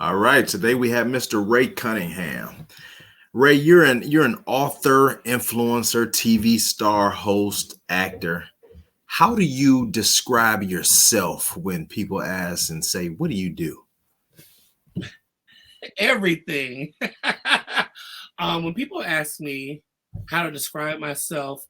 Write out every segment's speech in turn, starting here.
All right, today we have Mr. Ray Cunningham. Ray, you're an author, influencer, TV star, host, actor. How do you describe yourself when people ask and say, "What do you do?" Everything. When people ask me how to describe myself,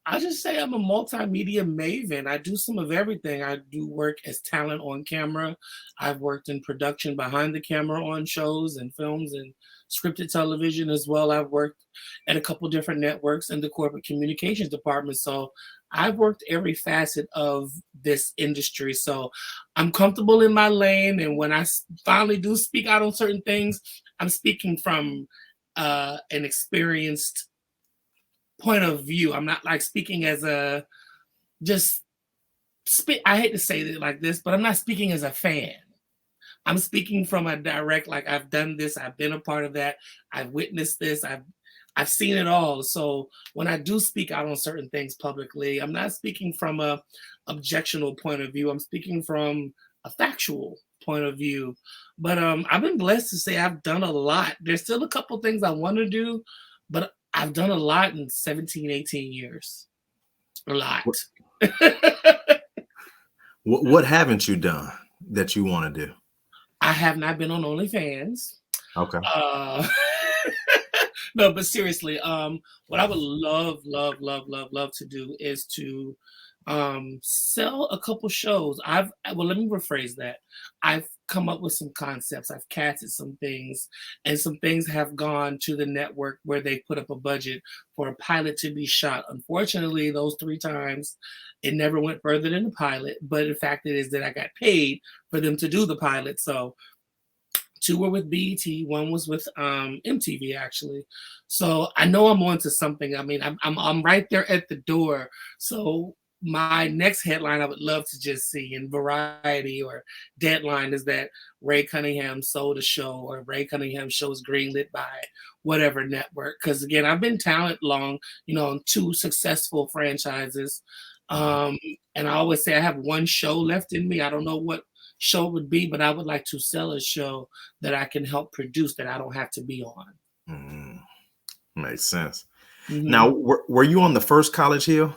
I just say I'm a multimedia maven. I do some of everything. I do work as talent on camera. I've worked in production behind the camera on shows and films and scripted television as well. I've worked at a couple different networks in the corporate communications department. So I've worked every facet of this industry. So I'm comfortable in my lane. And when I finally do speak out on certain things, I'm speaking from an experienced point of view. I'm not like speaking as a just speak. I hate to say it like this, but I'm not speaking as a fan. I'm speaking from a direct, like I've done this, I've been a part of that, I've witnessed this, I've seen it all. So when I do speak out on certain things publicly, I'm not speaking from a objectional point of view. I'm speaking from a factual point of view. But I've been blessed to say I've done a lot. There's still a couple things I want to do, but I've done a lot in 17, 18 years. A lot. What haven't you done that you want to do? I have not been on OnlyFans. Okay. No, but seriously, what I would love to do is to sell a couple shows. Well, let me rephrase that. I've come up with some concepts. I've casted some things, and some things have gone to the network where they put up a budget for a pilot to be shot. Unfortunately, those 3 times, it never went further than the pilot. But the fact is that I got paid for them to do the pilot. So 2 were with BET, 1 was with MTV actually. So I know I'm on to something. I mean, I'm right there at the door. So my next headline I would love to just see in Variety or Deadline is that Ray Cunningham sold a show, or Ray Cunningham shows greenlit by whatever network. Because again, I've been talent long, on 2 successful franchises. And I always say I have 1 show left in me. I don't know what show would be, but I would like to sell a show that I can help produce that I don't have to be on. Makes sense. Now, were you on the first College Hill?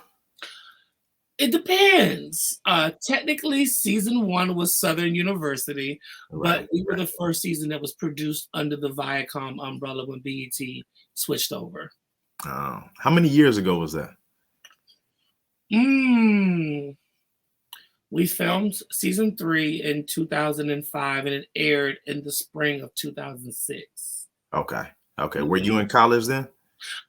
It depends. Technically, season 1 was Southern University, but we were the first season that was produced under the Viacom umbrella when BET switched over. Oh, how many years ago was that? We filmed season 3 in 2005, and it aired in the spring of 2006. Okay. Were you in college then?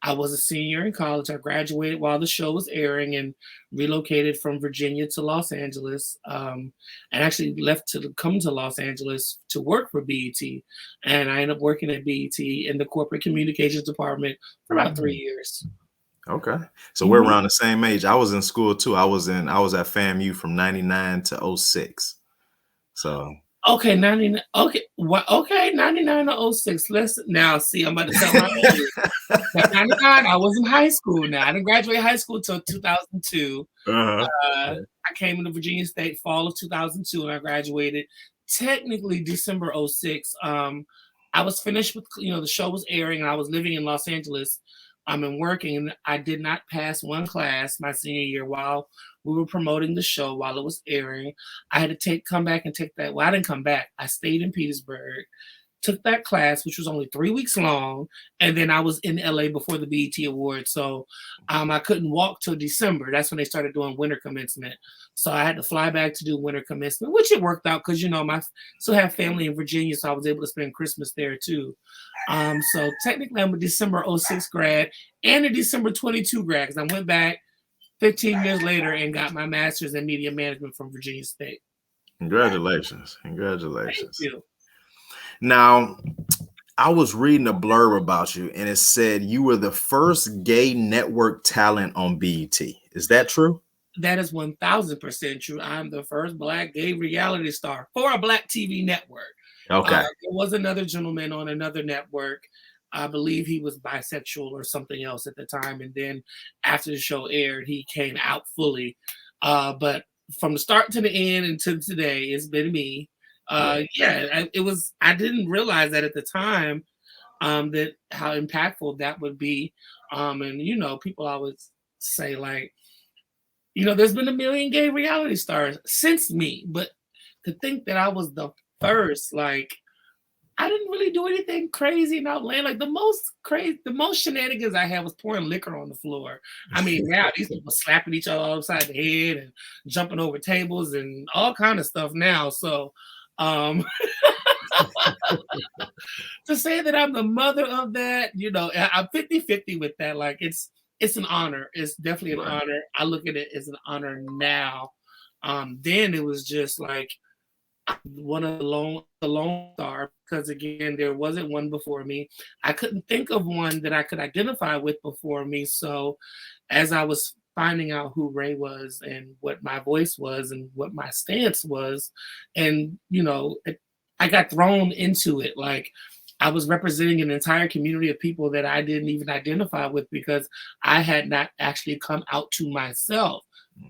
I was a senior in college. I graduated while the show was airing and relocated from Virginia to Los Angeles, and actually left to come to Los Angeles to work for BET. And I ended up working at BET in the corporate communications department for about 3 years. Okay. So we're around the same age. I was in school too. I was at FAMU from 99 to 06. So okay, 99. Okay, what? Okay, 99 to 06. Let's now see. I'm about to tell my age. 99. I was in high school. Now I didn't graduate high school until 2002. I came into Virginia State fall of 2002, and I graduated technically December 06. I was finished with the show was airing, and I was living in Los Angeles. And working, and I did not pass 1 class my senior year while we were promoting the show while it was airing. I had to come back and take that. Well, I didn't come back. I stayed in Petersburg, took that class, which was only 3 weeks long, and then I was in LA before the BET Awards. So I couldn't walk till December. That's when they started doing winter commencement. So I had to fly back to do winter commencement, which it worked out because I still have family in Virginia, so I was able to spend Christmas there too. So technically I'm a December 06 grad and a December 22 grad, because I went back 15 years later and got my master's in media management from Virginia State. Congratulations. Thank you. Now, I was reading a blurb about you, and it said you were the first gay network talent on BET. Is that true? That is 1,000% true. I'm the first Black gay reality star for a Black TV network. Okay. There was another gentleman on another network. I believe he was bisexual or something else at the time. And then after the show aired, he came out fully. But from the start to the end until today, it's been me. Yeah, it was. I didn't realize that at the time, that how impactful that would be. And people always say like, there's been a million gay reality stars since me, but to think that I was the first, like, I didn't really do anything crazy and outlandish. Like the most shenanigans I had was pouring liquor on the floor. I mean, now these people slapping each other upside the head and jumping over tables and all kind of stuff now. So, um, to say that I'm the mother of that, I'm 50-50 with that. Like it's an honor. It's definitely an Right. honor. I look at it as an honor now. Then it was just like one of the lone star, because again, there wasn't one before me. I couldn't think of one that I could identify with before me. So as I was finding out who Ray was and what my voice was and what my stance was, and I got thrown into it. Like I was representing an entire community of people that I didn't even identify with because I had not actually come out to myself.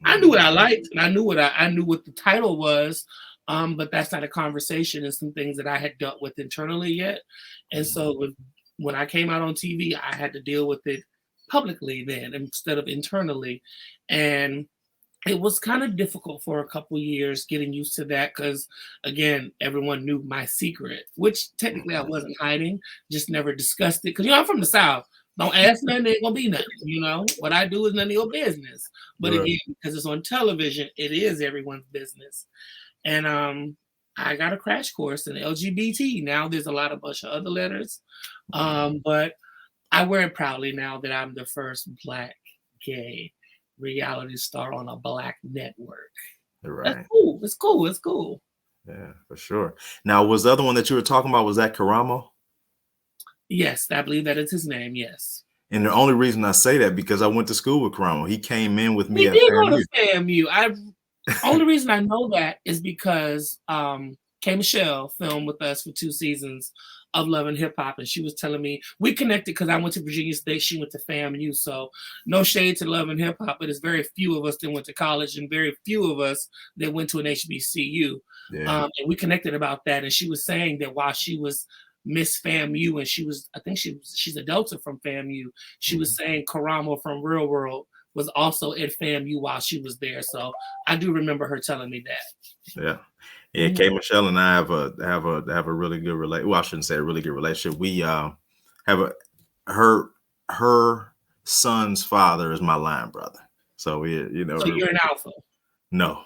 I knew what I liked and I knew what the title was. But that's not a conversation and some things that I had dealt with internally yet. And so when I came out on TV, I had to deal with it publicly then instead of internally. And it was kind of difficult for a couple years getting used to that because, again, everyone knew my secret, which technically I wasn't hiding, just never discussed it. Because, I'm from the South. Don't ask nothing, ain't gonna be nothing. What I do is none of your business. But Right. again, because it's on television, it is everyone's business. And I got a crash course in LGBT. Now there's a bunch of other letters. But I wear it proudly now that I'm the first Black gay reality star on a Black network. That's Right. cool. It's cool. It's cool. Yeah, for sure. Now, was the other one that you were talking about, was that Karamo? Yes, I believe that is his name. Yes. And the only reason I say that because I went to school with Karamo. He came in with me We at did go FAMU. to FAMU. Only reason I know that is because K. Michelle filmed with us for 2 seasons of Love and Hip Hop, and she was telling me we connected because I went to Virginia State, she went to FAMU. So no shade to Love and Hip Hop, but there's very few of us that went to college and very few of us that went to an HBCU. Yeah. And we connected about that, and she was saying that while she was Miss FAMU, and I think she's a Delta from FAMU. She was saying Karamo from Real World was also at FAMU while she was there. So I do remember her telling me that. Yeah. Yeah, K. Michelle and I have a really good relationship. Well, I shouldn't say a really good relationship. We have her son's father is my line brother. So So you're an alpha. No,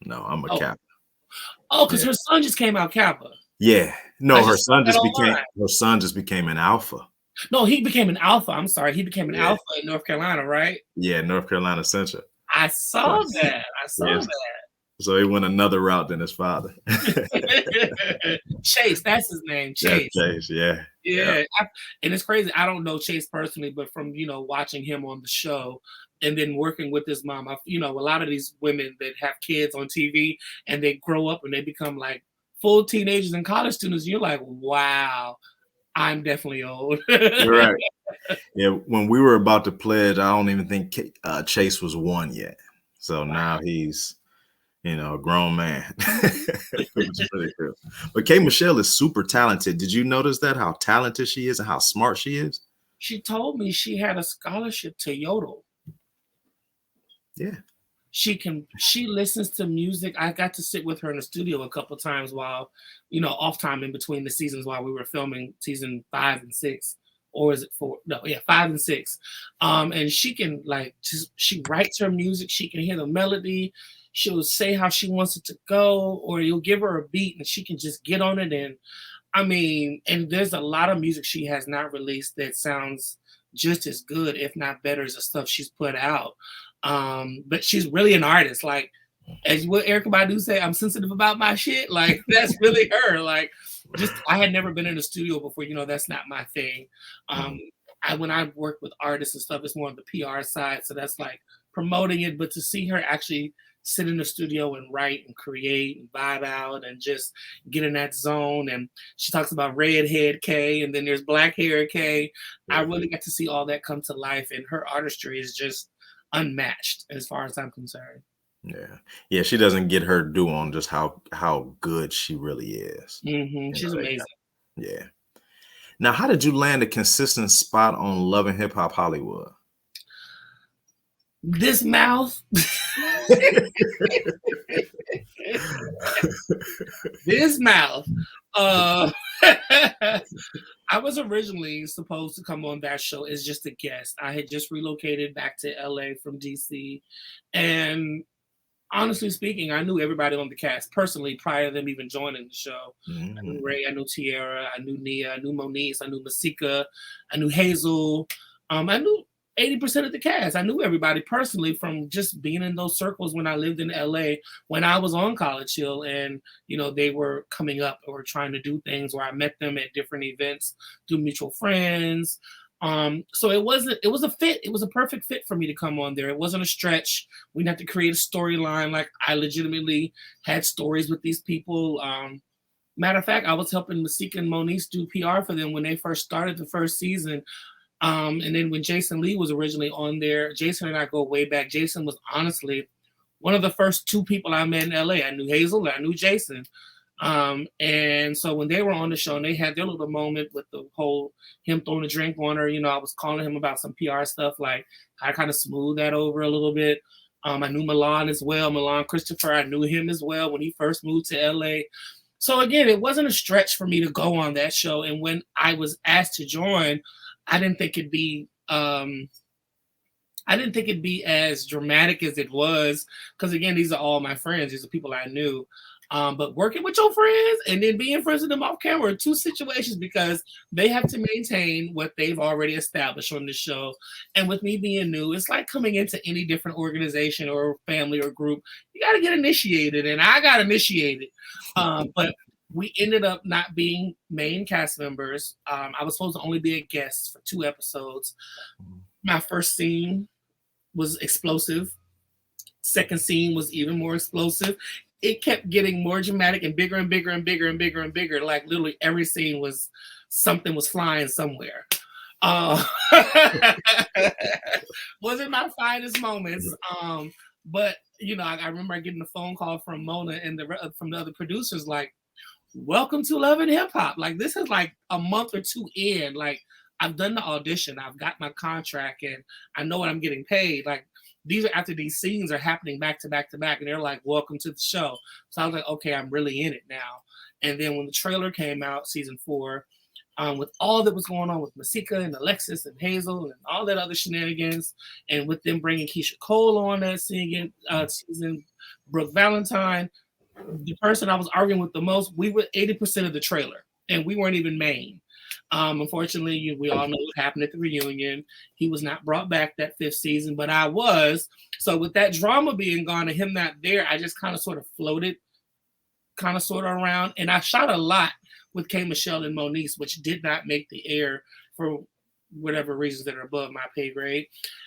I'm a Kappa. Oh, because her son just came out Kappa. Yeah. No, her son just became an alpha. No, he became an alpha. I'm sorry. He became an alpha in North Carolina, right? Yeah, North Carolina Central. I saw that. Yes. So he went another route than his father. Chase, that's his name. Chase. Chase, yeah. And it's crazy. I don't know Chase personally, but from watching him on the show and then working with his mom, a lot of these women that have kids on TV and they grow up and they become like full teenagers and college students. You're like, wow, I'm definitely old. You're right. Yeah, when we were about to pledge, I don't even think Chase was 1 yet. So now he's, a grown man, which is really cool. But K. Michelle is super talented. Did you notice that, how talented she is and how smart she is? She told me she had a scholarship to yodel. Yeah. She listens to music. I got to sit with her in the studio a couple times while, off time in between the seasons while we were filming season 5 and 6. Or is it 4? No, yeah, 5 and 6. And she can she writes her music. She can hear the melody. She'll say how she wants it to go, or you'll give her a beat and she can just get on it. And and there's a lot of music she has not released that sounds just as good, if not better, as the stuff she's put out. But she's really an artist. Like, as what Erykah Badu say, I'm sensitive about my shit. Like, that's really her. Like, I had never been in a studio before. That's not my thing. When I work with artists and stuff, it's more on the PR side. So that's like promoting it. But to see her actually sit in the studio and write and create and vibe out and just get in that zone. And she talks about redhead K, and then there's black hair K. I really got to see all that come to life. And her artistry is just unmatched as far as I'm concerned. Yeah. She doesn't get her due on just how good she really is. She's amazing. Yeah. Now, how did you land a consistent spot on Love and Hip Hop Hollywood? This mouth. This mouth. I was originally supposed to come on that show as just a guest. I had just relocated back to LA from DC. And honestly speaking, I knew everybody on the cast personally prior to them even joining the show. I knew Ray, I knew Tiara, I knew Nia, I knew Moniece, I knew Masika, I knew Hazel. I knew 80% of the cast. I knew everybody personally from just being in those circles when I lived in LA, when I was on College Hill, and they were coming up or trying to do things where I met them at different events through mutual friends. So it was a fit. It was a perfect fit for me to come on there. It wasn't a stretch. We didn't have to create a storyline. Like, I legitimately had stories with these people. Matter of fact, I was helping Masika and Moniece do PR for them when they first started the first season. And then when Jason Lee was originally on there, Jason and I go way back. Jason was honestly one of the first two people I met in LA. I knew Hazel, I knew Jason. And so when they were on the show and they had their little moment with the whole him throwing a drink on her, I was calling him about some PR stuff. Like, I kind of smoothed that over a little bit. I knew Milan as well. Milan Christopher, I knew him as well when he first moved to LA. So again, it wasn't a stretch for me to go on that show. And when I was asked to join, I didn't think it'd be as dramatic as it was, because again, these are all my friends. These are people I knew. But working with your friends and then being friends with them off camera are two situations, because they have to maintain what they've already established on the show. And with me being new, it's like coming into any different organization or family or group. You got to get initiated, and I got initiated. But we ended up not being main cast members. I was supposed to only be a guest for 2 episodes. My first scene was explosive. Second scene was even more explosive. It kept getting more dramatic and bigger and bigger and bigger and bigger and bigger. Like, literally every scene was something was flying somewhere. Wasn't my finest moments. But I remember getting a phone call from Mona and from the other producers, like, welcome to Love and Hip Hop. Like, this is like a month or 2 in. Like, I've done the audition, I've got my contract, and I know what I'm getting paid. Like, these are after these scenes are happening back to back to back, and they're like, welcome to the show. So I was like, okay, I'm really in it now. And then when the trailer came out, season 4, with all that was going on with Masika and Alexis and Hazel and all that other shenanigans, and with them bringing Keisha Cole on that season, Brooke Valentine, the person I was arguing with the most, we were 80% of the trailer, and we weren't even main. Unfortunately, we all know what happened at the reunion. He was not brought back that 5th season, but I was. So with that drama being gone and him not there, I just kind of sort of floated around. And I shot a lot with K. Michelle and Moniece, which did not make the air for whatever reasons that are above my pay grade.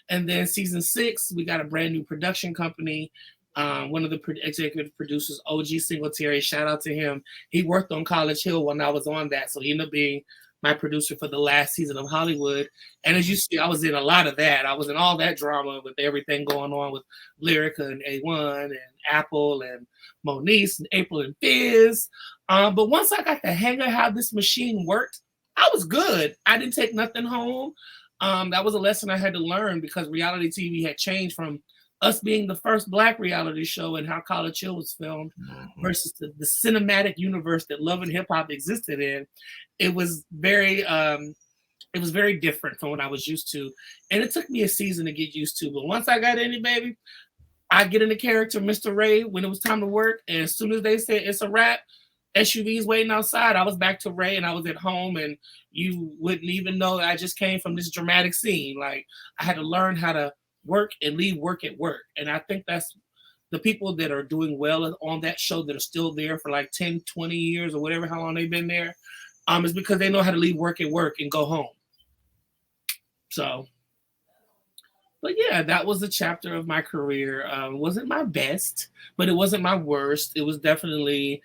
And then season 6, we got a brand new production company. One of the executive producers, OG Singletary, shout out to him. He worked on College Hill when I was on that, so he ended up being my producer for the last season of Hollywood. And as you see, I was in a lot of that. I was in all that drama with everything going on with Lyrica and A1 and Apple and Moniece and April and Fizz. But once I got the hang of how this machine worked, I was good. I didn't take nothing home. That was a lesson I had to learn, because reality TV had changed from us being the first Black reality show and how College Hill was filmed versus the cinematic universe that Love and Hip Hop existed in. It was very different from what I was used to. And it took me a season to get used to. But once I got in it, baby, I get in the character, Misster Ray, when it was time to work. And as soon as they said it's a wrap, SUVs waiting outside, I was back to Ray and I was at home, and you wouldn't even know that I just came from this dramatic scene. Like, I had to learn how to work and leave work at work. And I think that's the people that are doing well on that show that are still there for like 10, 20 years or whatever, how long they've been there, is because they know how to leave work at work and go home. So, but yeah, that was a chapter of my career. It wasn't my best, but it wasn't my worst. It was definitely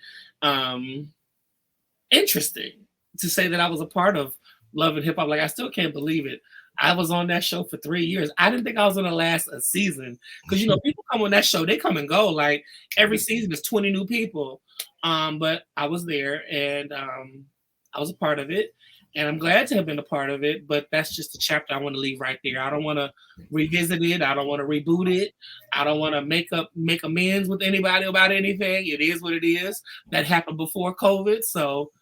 interesting to say that I was a part of Love and Hip Hop. Like, I still can't believe it. I was on that show for 3 years. I didn't think I was gonna last a season because people come on that show, they come and go. Like every season is 20 new people. But I was there and I was a part of it. And I'm glad to have been a part of it, but that's just a chapter I want to leave right there. I don't want to revisit it. I don't want to reboot it. I don't want to make amends with anybody about anything. It is what it is. That happened before COVID, so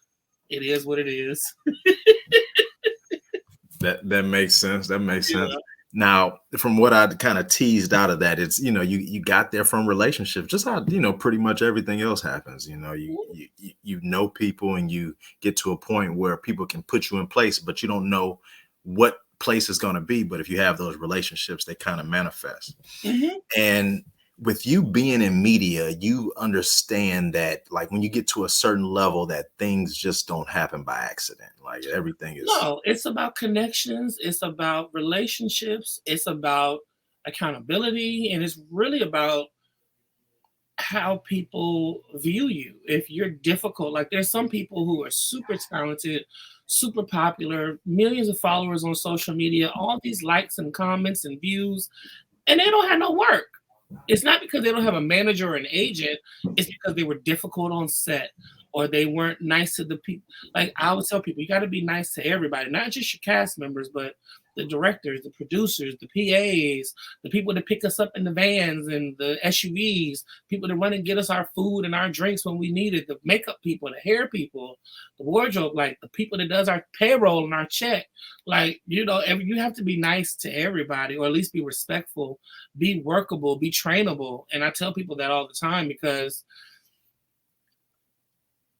it is what it is. That makes sense. That makes sense. Yeah. Now, from what I kind of teased out of that, it's you got there from relationships, just how pretty much everything else happens. You know people, and you get to a point where people can put you in place, but you don't know what place is going to be. But if you have those relationships, they kind of manifest. Mm-hmm. And with you being in media, you understand that, like, when you get to a certain level, that things just don't happen by accident. Like, everything is. No, it's about connections. It's about relationships. It's about accountability. And it's really about how people view you. If you're difficult, like there's some people who are super talented, super popular, millions of followers on social media, all these likes and comments and views, and they don't have no work. It's not because they don't have a manager or an agent. It's because they were difficult on set or they weren't nice to the people. Like I always tell people, you got to be nice to everybody, not just your cast members, but the directors, the producers, the PAs, the people that pick us up in the vans and the SUVs, people that run and get us our food and our drinks when we need it, the makeup people, the hair people, the wardrobe, like the people that does our payroll and our check. Like, you have to be nice to everybody, or at least be respectful, be workable, be trainable. And I tell people that all the time because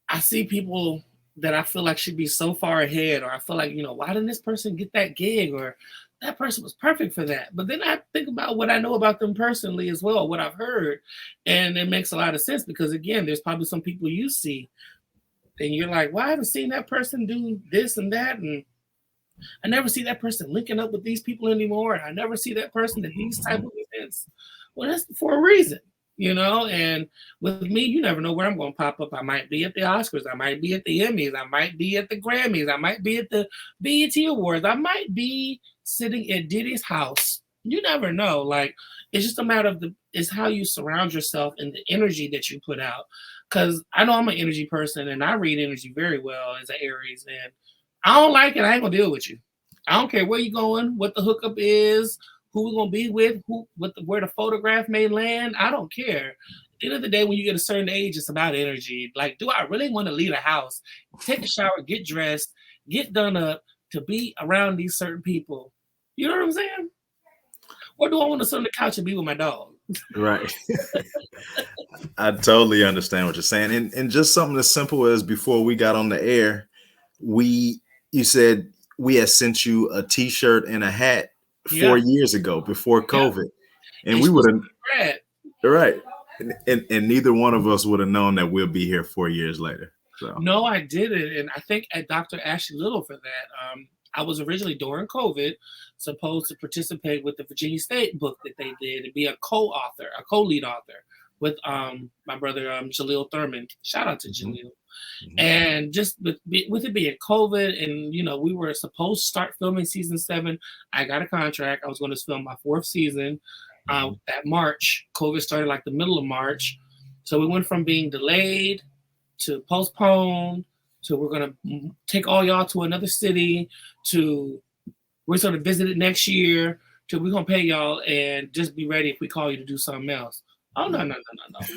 I see people that I feel like should be so far ahead, or I feel like, why didn't this person get that gig, or that person was perfect for that. But then I think about what I know about them personally as well, what I've heard. And it makes a lot of sense because, again, there's probably some people you see and you're like, well, I haven't seen that person do this and that. And I never see that person linking up with these people anymore. And I never see that person at these type of events. Well, that's for a reason. And with me, you never know where I'm going to pop up. I might be at the Oscars. I might be at the Emmys. I might be at the Grammys. I might be at the BET Awards. I might be sitting at Diddy's house. You never know. Like, it's just a matter of it's how you surround yourself and the energy that you put out. Because I know I'm an energy person and I read energy very well as an Aries. And I don't like it. I ain't going to deal with you. I don't care where you're going, what the hookup is, who we're gonna be with, where the photograph may land. I don't care. At the end of the day, when you get a certain age, it's about energy. Like, do I really want to leave a house, take a shower, get dressed, get done up to be around these certain people? You know what I'm saying? Or do I want to sit on the couch and be with my dog? Right. I totally understand what you're saying. And just something as simple as before we got on the air, you said we had sent you a t-shirt and a hat 4 years ago before COVID. And we would have, right. And neither one of us would have known that we'll be here 4 years later. So. No, I didn't. And I think at Dr. Ashley Little for that. I was originally during COVID supposed to participate with the Virginia State book that they did and be a co-author, a co-lead author with my brother Jaleel Thurman. Shout out to Jaleel. Mm-hmm. And just with it being COVID and, we were supposed to start filming season 7. I got a contract. I was going to film my 4th season that March. COVID started like the middle of March. So we went from being delayed to postponed to we're going to take all y'all to another city to we're going to visit it next year to we're going to pay y'all and just be ready if we call you to do something else. Oh, no. That's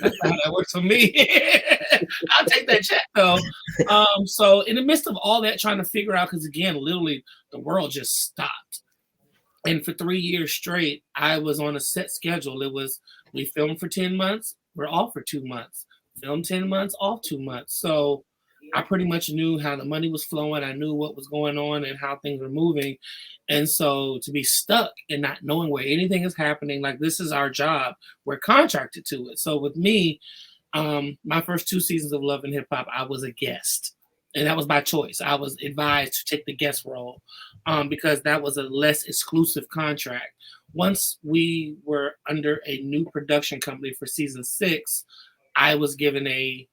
not how that works for me. I'll take that check, though. So in the midst of all that, trying to figure out, because, again, literally the world just stopped. And for 3 years straight, I was on a set schedule. We filmed for 10 months. We're off for 2 months. Filmed 10 months, off 2 months. So I pretty much knew how the money was flowing. I knew what was going on and how things were moving. And so to be stuck and not knowing where anything is happening, like this is our job, we're contracted to it. So with me, my first 2 seasons of Love and Hip Hop, I was a guest. And that was by choice. I was advised to take the guest role because that was a less exclusive contract. Once we were under a new production company for season 6, I was given a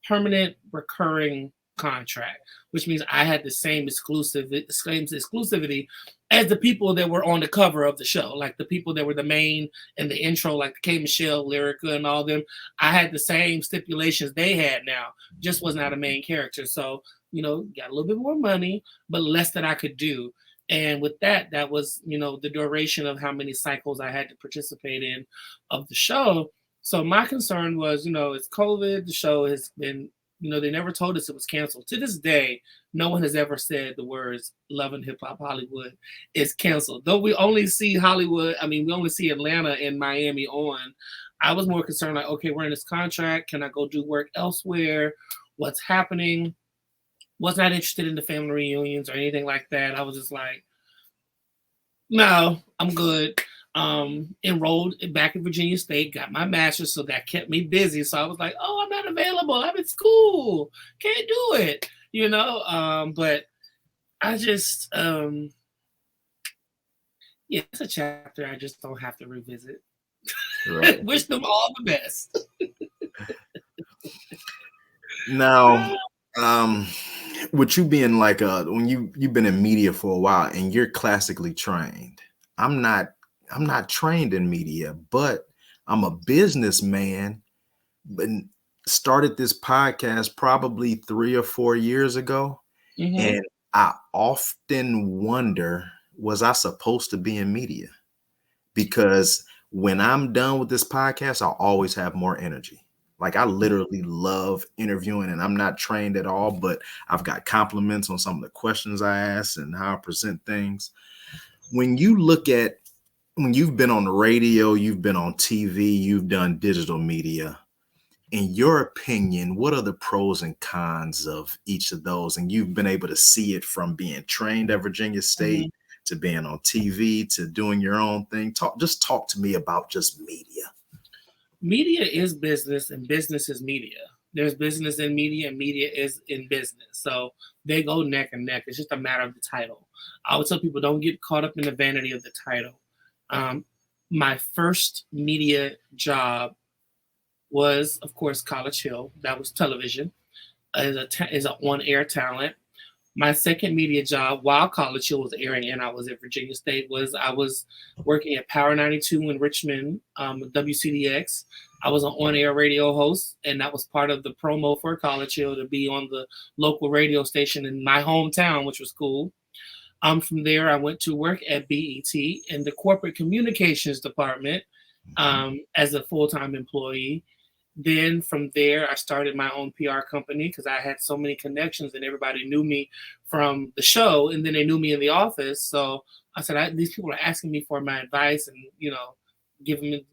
permanent recurring contract, which means I had the same exclusivity as the people that were on the cover of the show, like the people that were the main and the intro, like the K. Michelle, Lyrica, and all them. I had the same stipulations they had now, just was not a main character. So, got a little bit more money, but less that I could do. And with that, that was, the duration of how many cycles I had to participate in of the show. So my concern was, it's COVID, the show has been, they never told us it was canceled. To this day, no one has ever said the words Love and Hip Hop Hollywood is canceled. Though we only see Hollywood, we only see Atlanta and Miami on. I was more concerned like, okay, we're in this contract. Can I go do work elsewhere? What's happening? Was not interested in the family reunions or anything like that. I was just like, no, I'm good. Enrolled back in Virginia State, got my master's, so that kept me busy. So I was like, oh, I'm not available. I'm in school. Can't do it, but I just, it's a chapter I just don't have to revisit. Right. Wish them all the best. Now, with you being like when you've been in media for a while and you're classically trained, I'm not trained in media, but I'm a businessman, but started this podcast probably 3 or 4 years ago. Mm-hmm. And I often wonder, was I supposed to be in media? Because when I'm done with this podcast, I'll always have more energy. Like I literally love interviewing, and I'm not trained at all, but I've got compliments on some of the questions I ask and how I present things. When you've been on the radio, you've been on TV, you've done digital media, in your opinion, what are the pros and cons of each of those? And you've been able to see it from being trained at Virginia State, mm-hmm. to being on TV, to doing your own thing. Talk to me about just media. Media is business and business is media. There's business in media and media is in business. So they go neck and neck. It's just a matter of the title. I would tell people, don't get caught up in the vanity of the title. My first media job was, of course, College Hill. That was television as an on-air talent. My second media job while College Hill was airing and I was at Virginia State I was working at Power 92 in Richmond, WCDX. I was an on-air radio host, and that was part of the promo for College Hill to be on the local radio station in my hometown, which was cool. From there, I went to work at BET in the corporate communications department as a full-time employee. Then from there, I started my own PR company because I had so many connections and everybody knew me from the show, and then they knew me in the office. So I said, these people are asking me for my advice and, giving,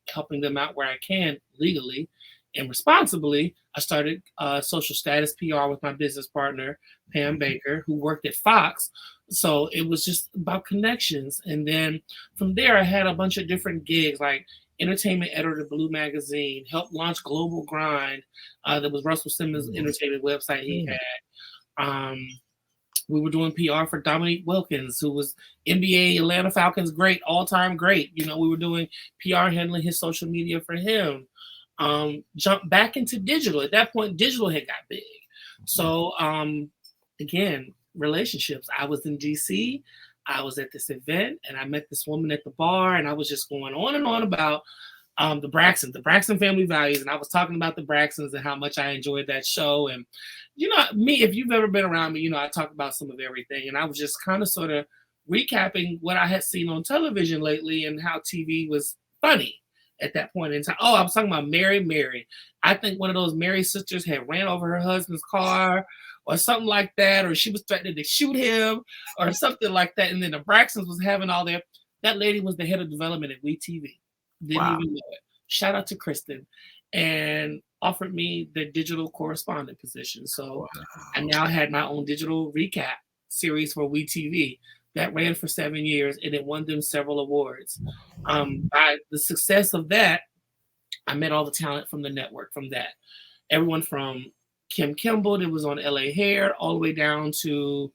helping them out where I can legally and responsibly. I started social status PR with my business partner, Pam Baker, who worked at Fox. So it was just about connections. And then from there, I had a bunch of different gigs, like entertainment editor of Blue Magazine, helped launch Global Grind. That was Russell Simmons' entertainment website he had. We were doing PR for Dominique Wilkins, who was NBA Atlanta Falcons great, all-time great. We were doing PR handling his social media for him. Jumped back into digital. At that point, digital had got big. So again, relationships. I was in DC. I was at this event and I met this woman at the bar, and I was just going on and on about the Braxton family values. And I was talking about the Braxtons and how much I enjoyed that show. And, me, if you've ever been around me, I talk about some of everything. And I was just kind of sort of recapping what I had seen on television lately and how TV was funny at that point in time. Oh, I was talking about Mary. I think one of those Mary sisters had ran over her husband's car or something like that, or she was threatening to shoot him or something like that. And then the Braxtons was having all that. That lady was the head of development at WeTV. Didn't even know it. Shout out to Kristen. And offered me the digital correspondent position. So I now had my own digital recap series for WeTV that ran for 7 years, and it won them several awards. By the success of that, I met all the talent from the network from that. Everyone from Kim Kimball, that was on LA Hair, all the way down to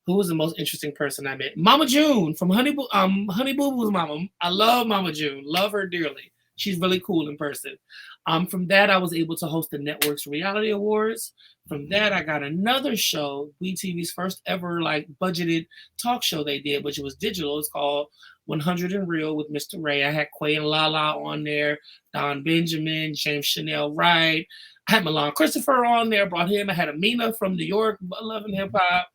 who was the most interesting person I met? Mama June from Honey Boo Boo's mama. I love Mama June. Love her dearly. She's really cool in person. From that, I was able to host the network's reality awards. From that, I got another show, WeTV's first ever like budgeted talk show they did, which was digital. It's called 100 and Real with Mr. Ray. I had Quay and Lala on there, Don Benjamin, James Chanel Wright. I had Milan Christopher on there, brought him. I had Amina from New York, Loving Hip Hop,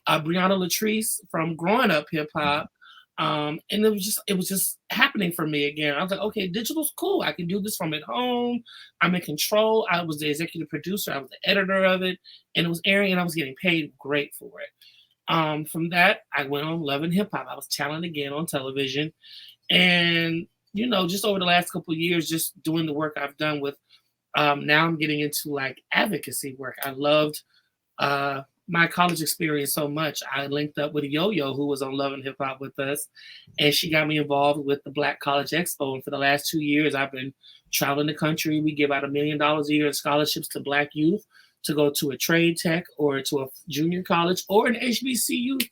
Brianna Latrice from Growing Up Hip Hop. And it was just happening for me again. I was like, okay, digital's cool. I can do this from at home. I'm in control. I was the executive producer. I was the editor of it, and it was airing, and I was getting paid great for it. From that, I went on Love and Hip Hop. I was talent again on television, and just over the last couple of years, just doing the work I've done with. Now I'm getting into like advocacy work. I loved my college experience so much. I linked up with Yo-Yo, who was on Love and Hip Hop with us, and she got me involved with the Black College Expo. And for the last 2 years, I've been traveling the country. We give out $1 million a year in scholarships to Black youth to go to a trade tech or to a junior college or an HBCU.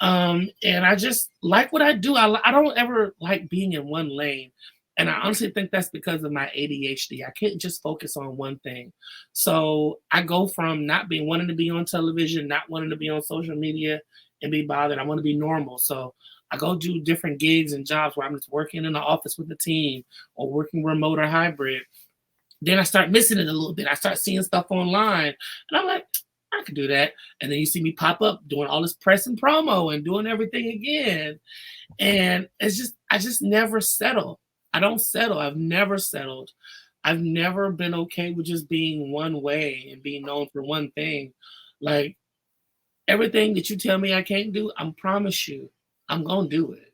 And I just like what I do. I don't ever like being in one lane. And I honestly think that's because of my ADHD. I can't just focus on one thing. So I go from not wanting to be on television, not wanting to be on social media and be bothered. I want to be normal. So I go do different gigs and jobs where I'm just working in the office with the team or working remote or hybrid. Then I start missing it a little bit. I start seeing stuff online. And I'm like, I could do that. And then you see me pop up doing all this press and promo and doing everything again. And I just never settle. I don't settle. I've never settled. I've never been okay with just being one way and being known for one thing. Like everything that you tell me I can't do, I promise you, I'm gonna do it.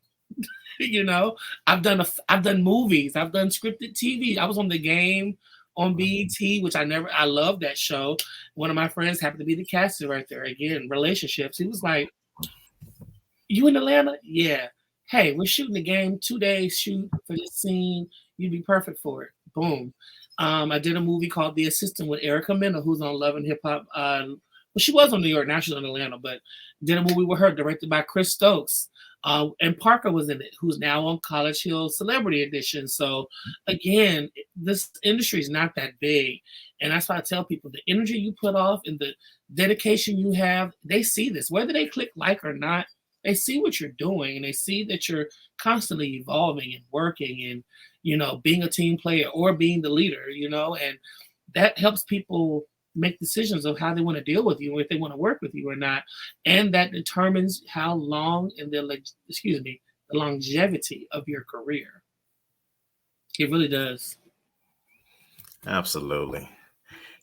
I've done movies, I've done scripted TV. I was on The Game on BET, which I love that show. One of my friends happened to be the casting director. Again, relationships. He was like, "You in Atlanta?" Yeah. Hey, we're shooting The Game, 2 days shoot for this scene. You'd be perfect for it. Boom. I did a movie called The Assistant with Erica Mena, who's on Love and Hip Hop. Well, she was on New York, now she's on Atlanta, but did a movie with her directed by Chris Stokes. And Parker was in it, who's now on College Hill Celebrity Edition. So again, this industry is not that big. And that's why I tell people the energy you put off and the dedication you have, they see this. Whether they click like or not, they see what you're doing and they see that you're constantly evolving and working and, being a team player or being the leader, and that helps people make decisions of how they want to deal with you, if they want to work with you or not. And that determines how long and the longevity of your career. It really does. Absolutely.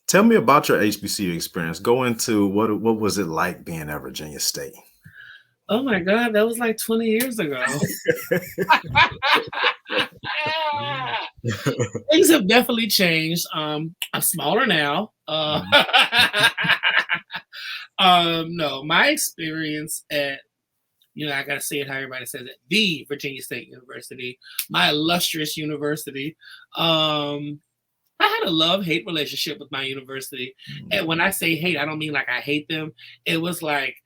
Tell me about your HBCU experience. Go into what was it like being at Virginia State? Oh my God, that was like 20 years ago. Things have definitely changed. I'm smaller now. No, my experience at, I gotta say it how everybody says it, the Virginia State University, my illustrious university. I had a love-hate relationship with my university. And when I say hate, I don't mean like I hate them. It was like,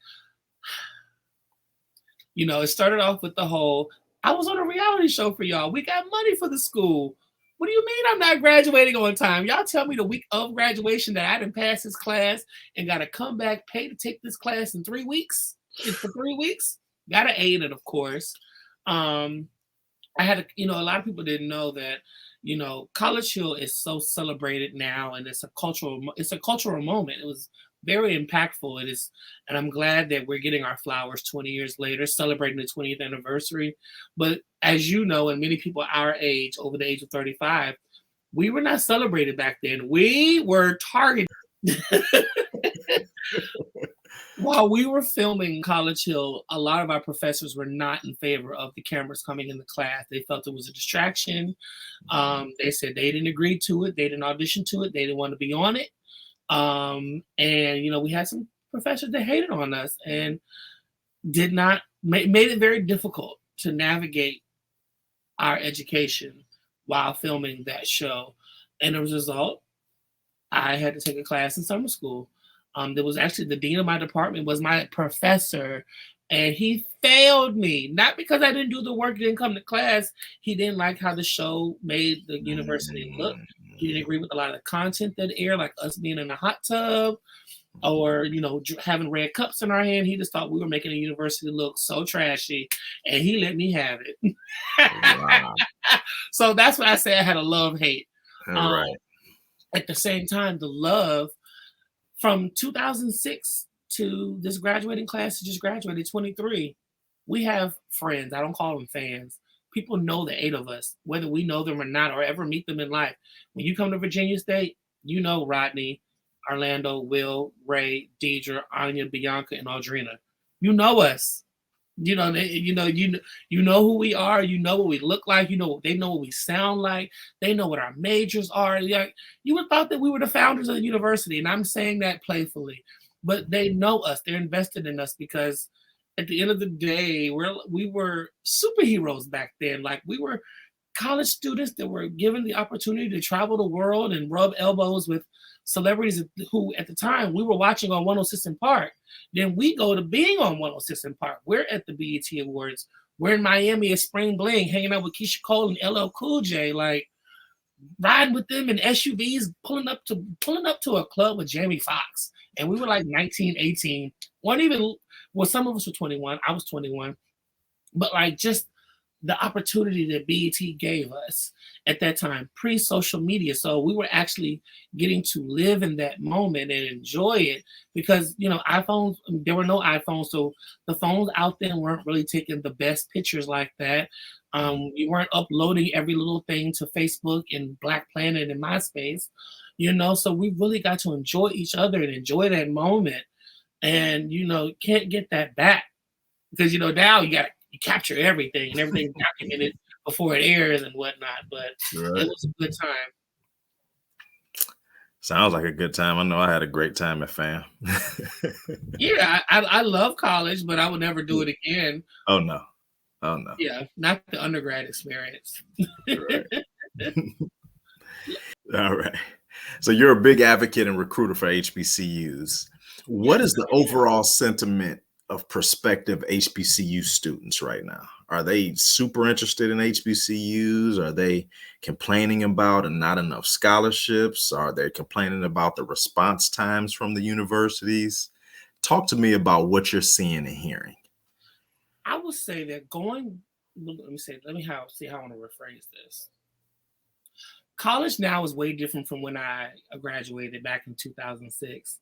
it started off with the whole, I was on a reality show for y'all. We got money for the school. What do you mean I'm not graduating on time? Y'all tell me the week of graduation that I didn't pass this class and got to come back, pay to take this class in 3 weeks? It's for 3 weeks? Got to aid it, of course. I had, a lot of people didn't know that, College Hill is so celebrated now, and it's a cultural moment. It was very impactful. It is, and I'm glad that we're getting our flowers 20 years later, celebrating the 20th anniversary. But as you know, and many people our age, over the age of 35, we were not celebrated back then. We were targeted. While we were filming College Hill, a lot of our professors were not in favor of the cameras coming in the class. They felt it was a distraction. They said they didn't agree to it. They didn't audition to it. They didn't want to be on it. And, we had some professors that hated on us and made it very difficult to navigate our education while filming that show. And as a result, I had to take a class in summer school. There was actually the dean of my department was my professor, and he failed me. Not because I didn't do the work, didn't come to class. He didn't like how the show made the university look. He didn't agree with a lot of the content that aired, like us being in a hot tub or, having red cups in our hand. He just thought we were making the university look so trashy, and he let me have it. Wow. So that's why I say I had a love-hate. All right. At the same time, the love from 2006 to this graduating class who just graduated, 23, we have friends. I don't call them fans. People know the 8 of us, whether we know them or not, or ever meet them in life. When you come to Virginia State, you know Rodney, Orlando, Will, Ray, Deidre, Anya, Bianca, and Audrina. You know us. You know who we are. You know what we look like. They know what we sound like. They know what our majors are. Like, you would thought that we were the founders of the university, and I'm saying that playfully, but they know us. They're invested in us because at the end of the day, we were superheroes back then. Like, we were college students that were given the opportunity to travel the world and rub elbows with celebrities who, at the time, we were watching on 106 in Park. Then we go to being on 106 in Park. We're at the BET Awards. We're in Miami at Spring Bling, hanging out with Keisha Cole and LL Cool J, like riding with them in SUVs, pulling up to a club with Jamie Foxx. And we were like 19, 18. Some of us were 21. I was 21. But like, just the opportunity that BET gave us at that time, pre-social media. So we were actually getting to live in that moment and enjoy it because, iPhones, there were no iPhones. So the phones out there weren't really taking the best pictures like that. You weren't uploading every little thing to Facebook and Black Planet and MySpace, so we really got to enjoy each other and enjoy that moment. And, can't get that back because, now you capture everything and everything's documented before it airs and whatnot. But It was a good time. Sounds like a good time. I know I had a great time at FAM. Yeah, I love college, but I would never do it again. Oh no. Yeah, not the undergrad experience. Right. All right. So you're a big advocate and recruiter for HBCUs. What is the overall sentiment of prospective HBCU students right now? Are they super interested in HBCUs? Are they complaining about not enough scholarships? Are they complaining about the response times from the universities? Talk to me about what you're seeing and hearing. I would say that let me see how I want to rephrase this. College now is way different from when I graduated back in 2006.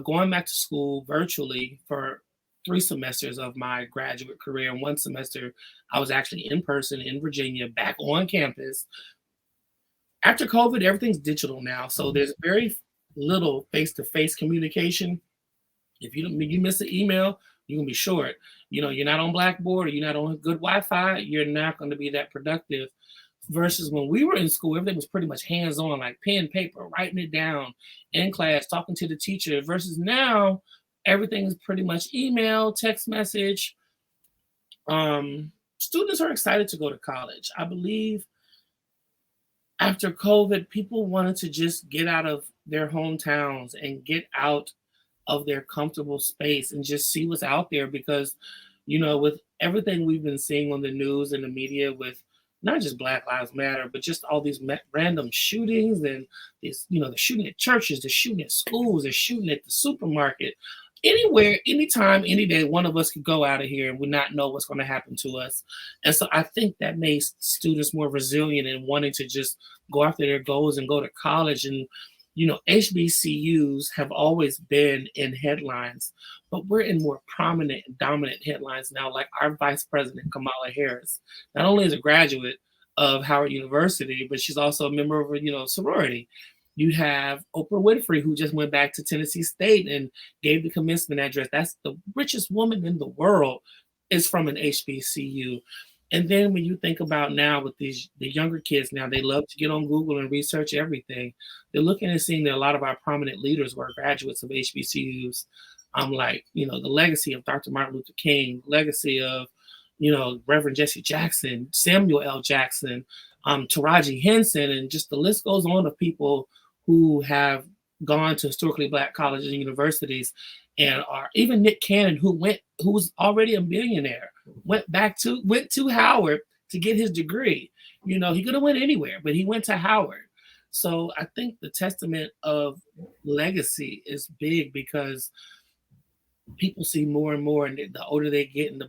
Going back to school virtually for 3 semesters of my graduate career, and 1 semester I was actually in person in Virginia, back on campus. After COVID, everything's digital now, so there's very little face-to-face communication. If you miss an email, you're gonna be short. You're not on Blackboard or you're not on good Wi-Fi, you're not going to be that productive. Versus when we were in school, everything was pretty much hands-on, like pen, paper, writing it down in class, talking to the teacher. Versus now, everything is pretty much email, text message. Students are excited to go to college. I believe after COVID, people wanted to just get out of their hometowns and get out of their comfortable space and just see what's out there because, with everything we've been seeing on the news and the media with not just Black Lives Matter, but just all these random shootings and these, they're shooting at churches, they're shooting at schools, they're shooting at the supermarket. Anywhere, anytime, any day, one of us could go out of here and we not know what's going to happen to us. And so I think that makes students more resilient and wanting to just go after their goals and go to college. And, HBCUs have always been in headlines, but we're in more prominent and dominant headlines now, like our Vice President, Kamala Harris. Not only is a graduate of Howard University, but she's also a member of a, sorority. You have Oprah Winfrey, who just went back to Tennessee State and gave the commencement address. That's the richest woman in the world, is from an HBCU. And then when you think about now with the younger kids now, they love to get on Google and research everything. They're looking and seeing that a lot of our prominent leaders were graduates of HBCUs. Like, the legacy of Dr. Martin Luther King, legacy of, Reverend Jesse Jackson, Samuel L. Jackson, Taraji Henson, and just the list goes on of people who have gone to historically Black colleges and universities, and are even Nick Cannon, who was already a billionaire, went to Howard to get his degree. He could have went anywhere, but he went to Howard. So I think the testament of legacy is big because people see more and more, and the older they get, and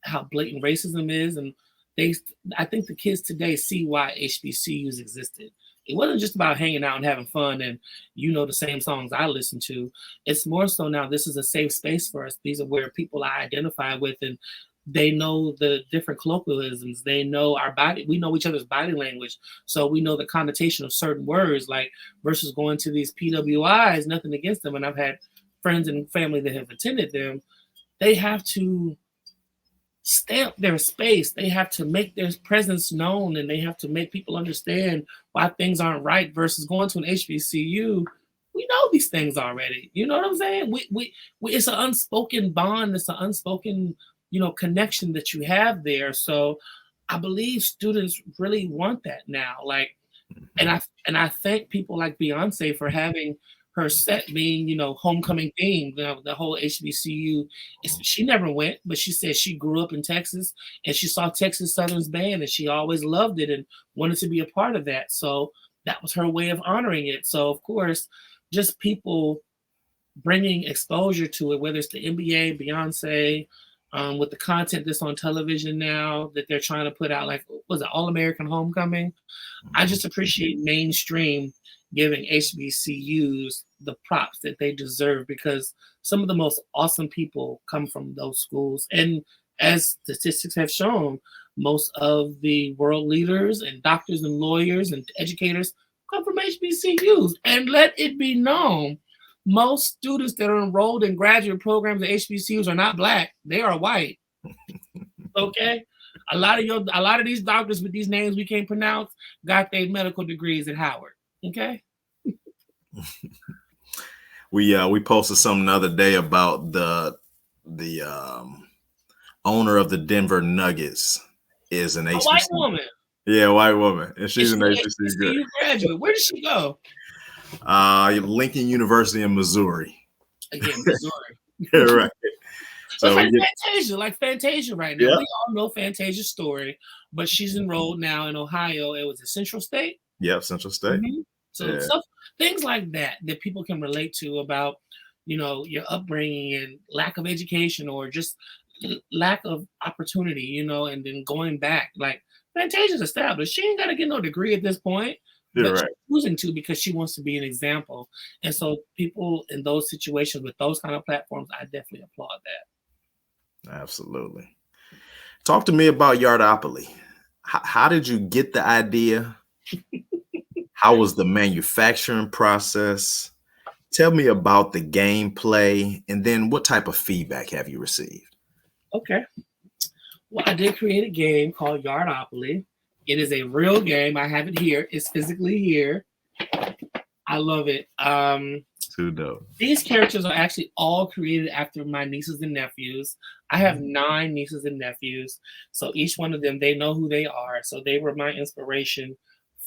how blatant racism is, and they, I think the kids today see why HBCUs existed. It wasn't just about hanging out and having fun, and the same songs I listen to. It's more so now this is a safe space for us. These are where people I identify with, and they know the different colloquialisms. They know our body. We know each other's body language, so we know the connotation of certain words. Like versus going to these PWIs, nothing against them, and I've had friends and family that have attended them. They have to stamp their space. They have to make their presence known, and they have to make people understand why things aren't right. Versus going to an HBCU, we know these things already. You know what I'm saying? We it's an unspoken bond. It's an unspoken connection that you have there. So I believe students really want that now. Like, and I thank people like Beyonce for having her set being, homecoming theme, the whole HBCU. She never went, but she said she grew up in Texas and she saw Texas Southern's band and she always loved it and wanted to be a part of that. So that was her way of honoring it. So of course, just people bringing exposure to it, whether it's the NBA, Beyonce, with the content that's on television now that they're trying to put out, like, was it All American Homecoming? I just appreciate mainstream giving HBCUs the props that they deserve because some of the most awesome people come from those schools. And as statistics have shown, most of the world leaders and doctors and lawyers and educators come from HBCUs. And let it be known, most students that are enrolled in graduate programs at HBCUs are not Black. They are white. Okay? A lot of these doctors with these names we can't pronounce got their medical degrees at Howard. Okay? We posted something the other day about the owner of the Denver Nuggets is an HBCU. White woman. Yeah, white woman. And she's an HBCU graduate. Where did she go? Lincoln University in Missouri. Again, Missouri. Yeah, right. So like Fantasia right now. Yep. We all know Fantasia's story, but she's enrolled now in Ohio. It was at Central State. Yep, Central State. Mm-hmm. So things like that people can relate to about, your upbringing and lack of education or just lack of opportunity, and then going back. Like Fantasia's established. She ain't got to get no degree at this point. But right. She's choosing to because she wants to be an example. And so people in those situations with those kind of platforms, I definitely applaud that. Absolutely. Talk to me about Yardopoly. How did you get the idea? How was the manufacturing process? Tell me about the gameplay, and then what type of feedback have you received? Okay. Well, I did create a game called Yardopoly. It is a real game. I have it here. It's physically here. I love it. Too dope. These characters are actually all created after my nieces and nephews. I have 9 nieces and nephews. So each one of them, they know who they are. So they were my inspiration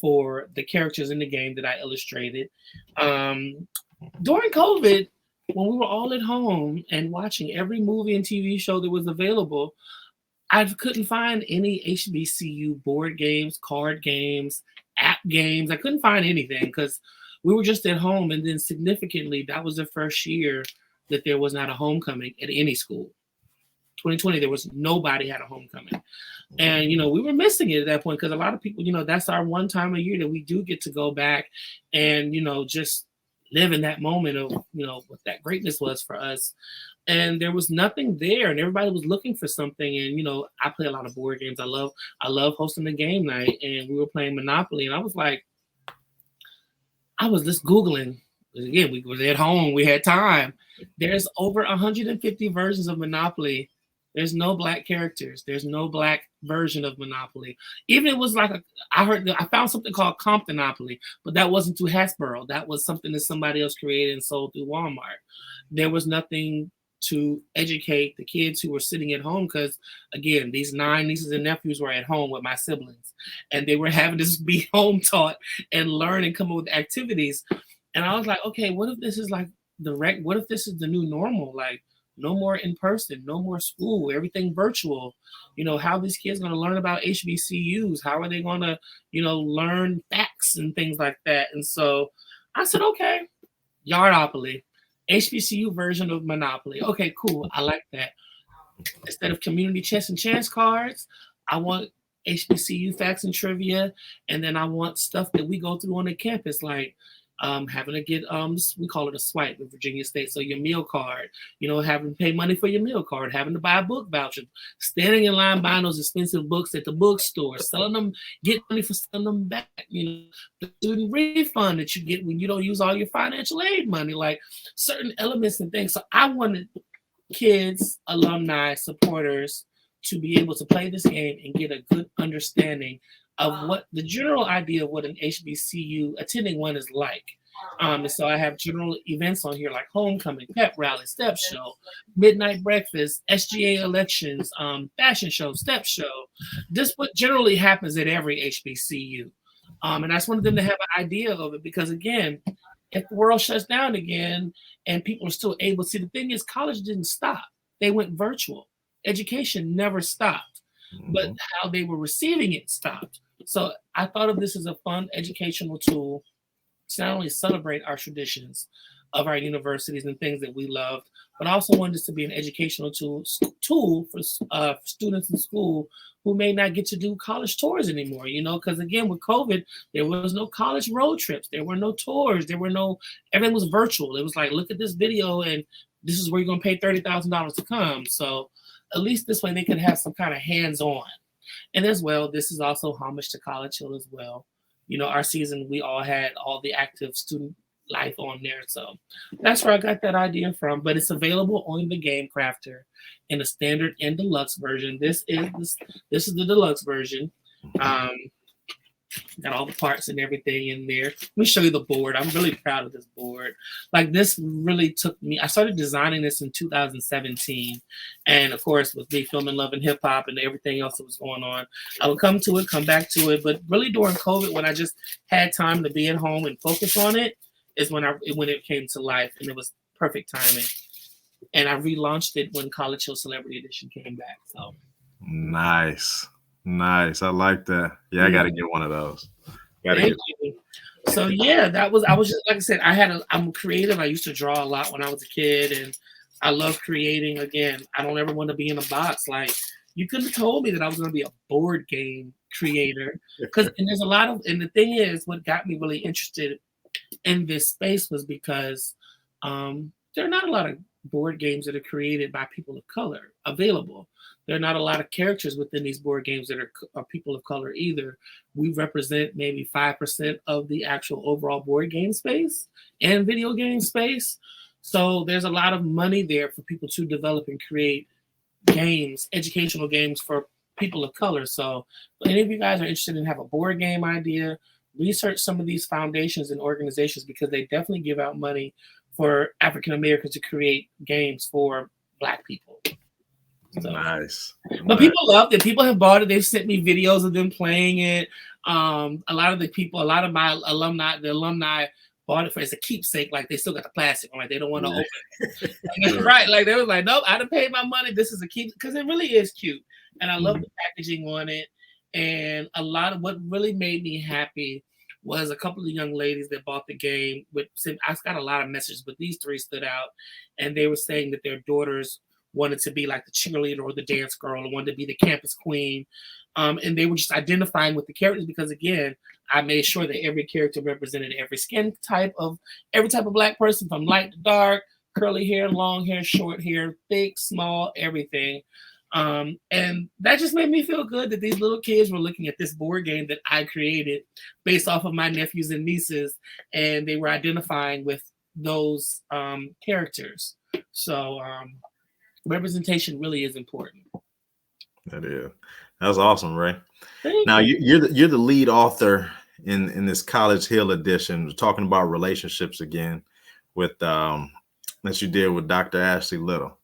for the characters in the game that I illustrated. During COVID, when we were all at home and watching every movie and TV show that was available, I couldn't find any HBCU board games, card games, app games. I couldn't find anything because we were just at home. And then significantly, that was the first year that there was not a homecoming at any school. 2020, there was nobody had a homecoming. And, we were missing it at that point because a lot of people, that's our one time a year that we do get to go back and, just live in that moment of, what that greatness was for us. And there was nothing there, and everybody was looking for something. And I play a lot of board games. I love hosting a game night, and we were playing Monopoly. And I was just Googling. Again, we were at home. We had time. There's over 150 versions of Monopoly. There's no Black characters. There's no Black version of Monopoly. Even it was like I found something called Comptonopoly, but that wasn't through Hasbro. That was something that somebody else created and sold through Walmart. There was nothing to educate the kids who were sitting at home because, again, these 9 nieces and nephews were at home with my siblings, and they were having to be home taught and learn and come up with activities. And I was like, okay, what if this is like what if this is the new normal? Like, no more in person, no more school, everything virtual. How these kids going to learn about HBCUs? How are they going to, learn facts and things like that? And so I said, okay, Yardopoly, HBCU version of Monopoly. Okay, cool. I like that. Instead of community chess and chance cards, I want HBCU facts and trivia, and then I want stuff that we go through on the campus, like having to get we call it a swipe in Virginia State. So your meal card, having to pay money for your meal card, having to buy a book voucher, standing in line buying those expensive books at the bookstore, selling them, get money for selling them back. The student refund that you get when you don't use all your financial aid money, like certain elements and things. So I wanted kids, alumni, supporters to be able to play this game and get a good understanding of what the general idea of what an HBCU attending one is like. And so I have general events on here like homecoming, pep rally, step show, midnight breakfast, SGA elections, fashion show, step show. This what generally happens at every HBCU. And I just wanted them to have an idea of it because, again, if the world shuts down again and people are still able to see, the thing is, college didn't stop. They went virtual. Education never stopped, but how they were receiving it stopped. So I thought of this as a fun educational tool to not only celebrate our traditions of our universities and things that we loved, but also wanted this to be an educational tool for students in school who may not get to do college tours anymore, because again, with COVID, there was no college road trips. There were no tours. Everything was virtual. It was like, look at this video and this is where you're going to pay $30,000 to come. So at least this way they could have some kind of hands-on. And as well, this is also homage to College Hill as well. Our season, we all had all the active student life on there. So that's where I got that idea from. But it's available on the Game Crafter in a standard and deluxe version. This is the deluxe version. Got all the parts and everything in there. Let me show you the board. I'm really proud of this board. Like, this really took me. I started designing this in 2017, and of course, with me filming Love and Hip Hop and everything else that was going on, I would come back to it. But really, during COVID, when I just had time to be at home and focus on it, is when it came to life, and it was perfect timing. And I relaunched it when College Hill Celebrity Edition came back. So nice. I like that. Yeah, I got to get one of those. Thank you. So yeah, I was just, like I said, I'm creative. I used to draw a lot when I was a kid, and I love creating. Again, I don't ever want to be in a box. Like, you couldn't have told me that I was going to be a board game creator, and there's a lot of, and the thing is, what got me really interested in this space was because there are not a lot of board games that are created by people of color available. There are not a lot of characters within these board games that are people of color either. We represent maybe 5% of the actual overall board game space and video game space. So there's a lot of money there for people to develop and create games, educational games for people of color. So if any of you guys are interested in have a board game idea, research some of these foundations and organizations, because they definitely give out money for African Americans to create games for Black people. So, nice. But people loved it. People have bought it. They've sent me videos of them playing it. A lot of my alumni bought it for as a keepsake. Like, they still got the plastic on. Like, they don't want to open it. Right. Like, they was like, nope, I done paid my money. This is a keep, because it really is cute. And I love the packaging on it. And a lot of what really made me happy was a couple of young ladies that bought the game. I got a lot of messages, but these three stood out. And they were saying that their daughters wanted to be like the cheerleader or the dance girl, or wanted to be the campus queen. And they were just identifying with the characters because, again, I made sure that every character represented every skin type of every type of Black person, from light to dark, curly hair, long hair, short hair, thick, small, everything. And that just made me feel good that these little kids were looking at this board game that I created based off of my nephews and nieces, and they were identifying with those characters. So representation really is important. That is. That's awesome, Ray. Now you're the lead author in this College Hill edition. We're talking about relationships again with that you did with Dr. Ashley Little.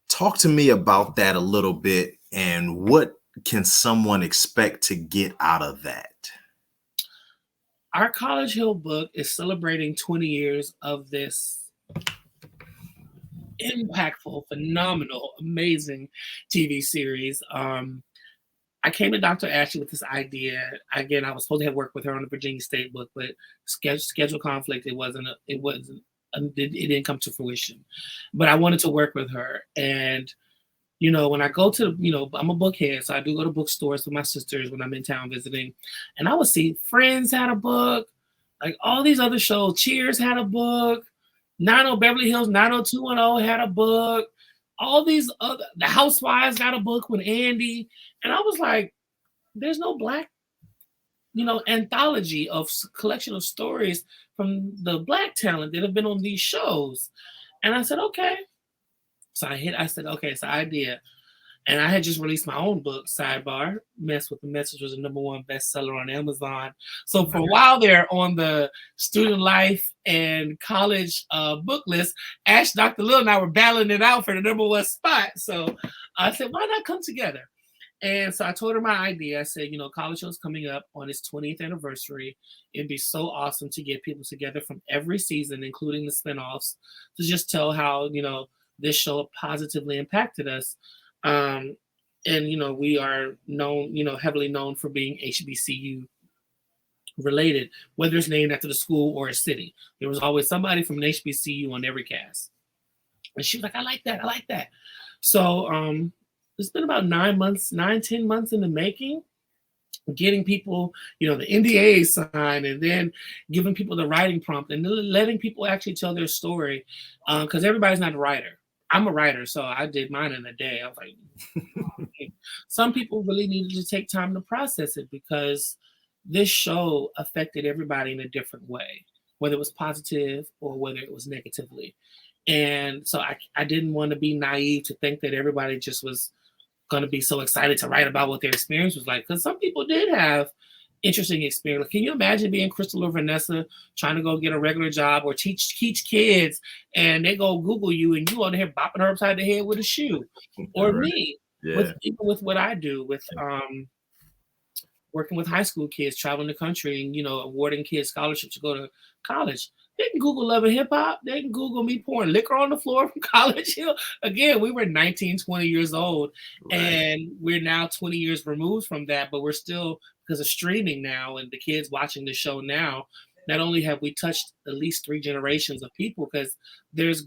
Talk to me about that a little bit, and what can someone expect to get out of that? Our College Hill book is celebrating 20 years of this impactful, phenomenal, amazing TV series. I came to Dr. Ashley with this idea. Again, I was supposed to have worked with her on the Virginia State book, but schedule conflict. It didn't come to fruition. But I wanted to work with her, and when I go to, I'm a bookhead, so I do go to bookstores with my sisters when I'm in town visiting, and I would see Friends had a book, like all these other shows. Cheers had a book. Beverly Hills 90210 had a book. All these other, the Housewives got a book with Andy, and I was like, there's no Black, anthology of collection of stories from the Black talent that have been on these shows. And I said, okay. So I said, okay, it's an idea. And I had just released my own book, Sidebar. Mess with the Message was a #1 bestseller on Amazon. So for a while there on the student life and college book list, Dr. Lil and I were battling it out for the #1 spot. So I said, why not come together? And so I told her my idea. I said, college show's coming up on its 20th anniversary. It'd be so awesome to get people together from every season, including the spinoffs, to just tell how, this show positively impacted us. And we are known, heavily known for being HBCU related, whether it's named after the school or a city. There was always somebody from an HBCU on every cast. And she was like, I like that. So it's been about 10 months in the making, getting people, the NDA signed, and then giving people the writing prompt and letting people actually tell their story, because everybody's not a writer. I'm a writer, so I did mine in a day. I was like, some people really needed to take time to process it, because this show affected everybody in a different way, whether it was positive or whether it was negatively. And so I didn't want to be naive to think that everybody just was going to be so excited to write about what their experience was like, because some people did have interesting experience. Can you imagine being Crystal or Vanessa trying to go get a regular job or teach kids, and they go Google you and you on here bopping her upside the head with a shoe? Or right. Me, yeah. with what I do with working with high school kids, traveling the country, and awarding kids scholarships to go to college. They can Google Love and Hip Hop. They can Google me pouring liquor on the floor from college. Again, we were 19, 20 years old, right. And we're now 20 years removed from that, but we're still, because of streaming now and the kids watching the show now, not only have we touched at least 3 generations of people, because there's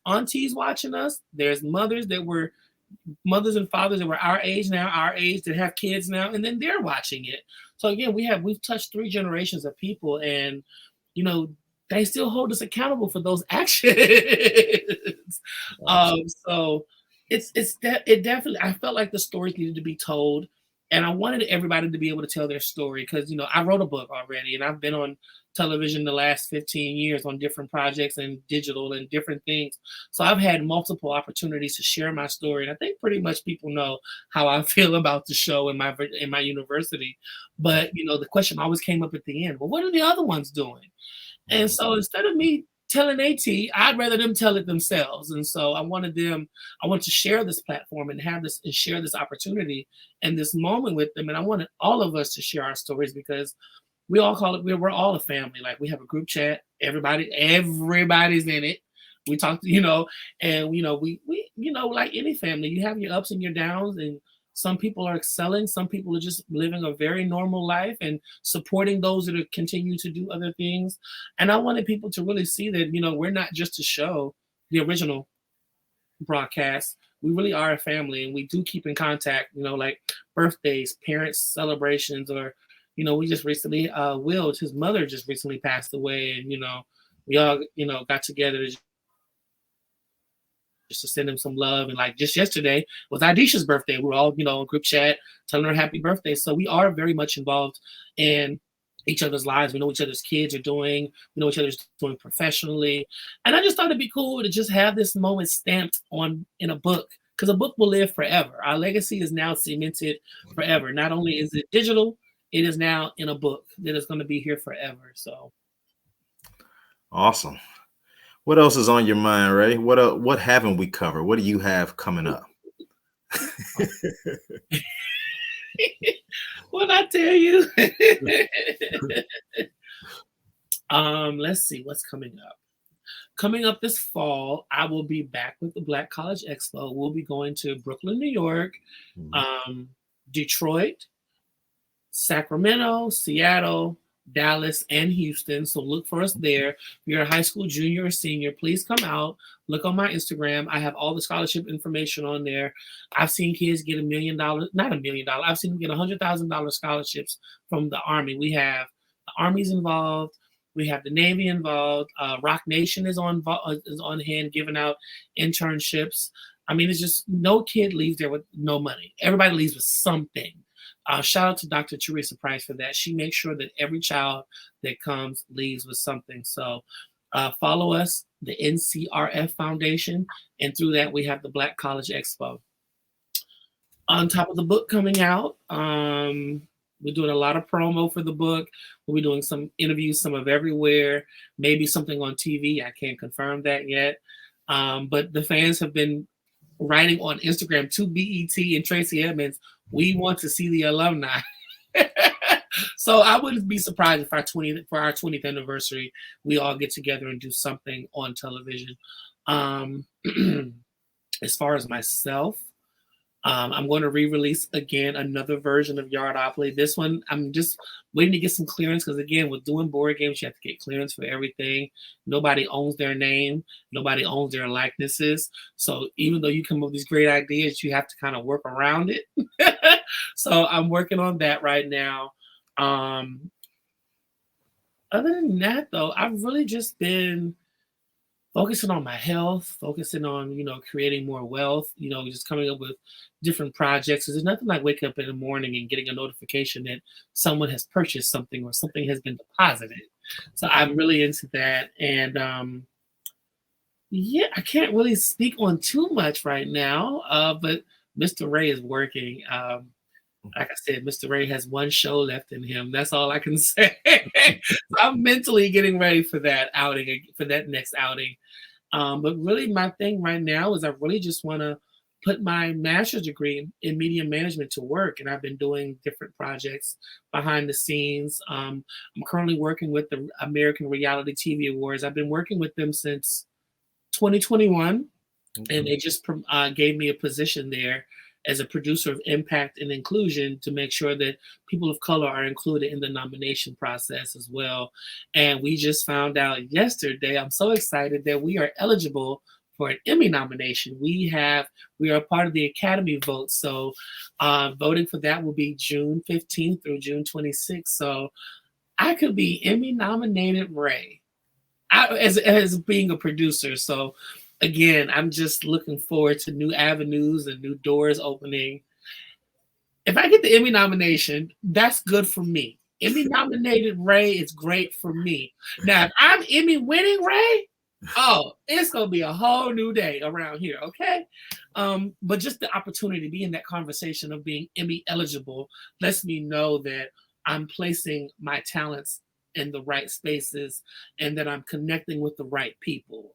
aunties watching us, there's mothers and fathers that were our age that have kids now, and then they're watching it. So again, we've touched 3 generations of people, and they still hold us accountable for those actions. So it definitely, I felt like the stories needed to be told, and I wanted everybody to be able to tell their story, because I wrote a book already, and I've been on television the last 15 years on different projects and digital and different things. So I've had multiple opportunities to share my story, and I think pretty much people know how I feel about the show in my university. But the question always came up at the end: well, what are the other ones doing? And so instead of me telling AT, I'd rather them tell it themselves. And so I wanted to share this platform and share this opportunity and this moment with them. And I wanted all of us to share our stories, because we're all a family. Like, we have a group chat, everybody's in it. We talk, and we like any family, you have your ups and your downs, and some people are excelling. Some people are just living a very normal life and supporting those that are continue to do other things. And I wanted people to really see that, we're not just a show, the original broadcast. We really are a family, and we do keep in contact, like birthdays, parents' celebrations, or, we just recently, Will, his mother just recently passed away, and, we all, got together to just to send him some love. And like just yesterday was Aisha's birthday. We were all, in group chat telling her happy birthday. So we are very much involved in each other's lives. We know what each other's kids are doing. We know what each other's doing professionally. And I just thought it'd be cool to just have this moment stamped in a book, because a book will live forever. Our legacy is now cemented forever. Not only is it digital, it is now in a book that is going to be here forever. So awesome. What else is on your mind, Ray? What haven't we covered? What do you have coming up? What I tell you? Let's see what's coming up. coming up this fall, I will be back with the Black College Expo. We'll be going to Brooklyn, New York, Detroit, Sacramento, Seattle, Dallas, and Houston. So look for us there. If you're a high school junior or senior, please come out. Look on my Instagram. I have all the scholarship information on there. I've seen kids get $1 million, not $1 million. I've seen them get $100,000 scholarships from the Army. We have the Army's involved. We have the Navy involved. Rock Nation is on hand giving out internships. I mean, it's just no kid leaves there with no money. Everybody leaves with something. Shout out to Dr. Teresa Price for that. She makes sure that every child that comes leaves with something. So follow us, the NCRF Foundation, and through that we have the Black College Expo. On top of the book coming out, we're doing a lot of promo for the book. We'll be doing some interviews, some of everywhere, maybe something on TV. I can't confirm that yet. But the fans have been writing on Instagram to BET and Tracy Edmonds, we want to see the alumni. So I wouldn't be surprised if for our 20th anniversary, we all get together and do something on television. As far as myself, I'm going to re-release again another version of Yardopoly. This one, I'm just waiting to get some clearance because, again, with doing board games, you have to get clearance for everything. Nobody owns their name. Nobody owns their likenesses. So even though you come up with these great ideas, you have to kind of work around it. So I'm working on that right now. Other than that, though, I've really just been focusing on my health, focusing on, creating more wealth, just coming up with different projects. There's nothing like waking up in the morning and getting a notification that someone has purchased something or something has been deposited. So I'm really into that. And I can't really speak on too much right now, but Mr. Ray is working. Like I said, Mr. Ray has one show left in him. That's all I can say. I'm mentally getting ready for that outing, for that next outing. But really my thing right now is I really just want to put my master's degree in media management to work. And I've been doing different projects behind the scenes. I'm currently working with the American Reality TV Awards. I've been working with them since 2021. Okay. And they just gave me a position there as a producer of impact and inclusion to make sure that people of color are included in the nomination process as well. And we just found out yesterday, I'm so excited that we are eligible for an Emmy nomination. We are a part of the Academy vote. So voting for that will be June 15th through June 26th. So I could be Emmy nominated Ray as being a producer. So again, I'm just looking forward to new avenues and new doors opening. If I get the Emmy nomination, that's good for me. Emmy nominated Ray is great for me. Now, if I'm Emmy winning Ray, it's going to be a whole new day around here, okay? But just the opportunity to be in that conversation of being Emmy eligible lets me know that I'm placing my talents in the right spaces and that I'm connecting with the right people.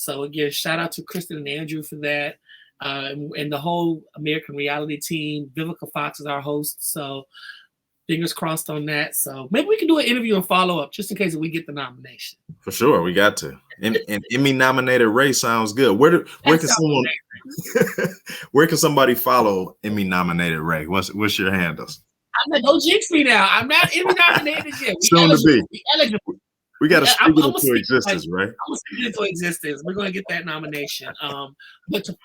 So again, shout out to Kristen and Andrew for that, and the whole American Reality team. Vivica Fox is our host, so fingers crossed on that. So maybe we can do an interview and follow up just in case we get the nomination. For sure, we got to. And Emmy nominated Ray sounds good. Where can somebody follow Emmy nominated Ray? What's your handles? I'm like, don't jinx me now. I'm not Emmy nominated yet. Soon to be. We eligible. We got to speak it into existence, right? I'm going to speak it into existence. We're going to get that nomination. But to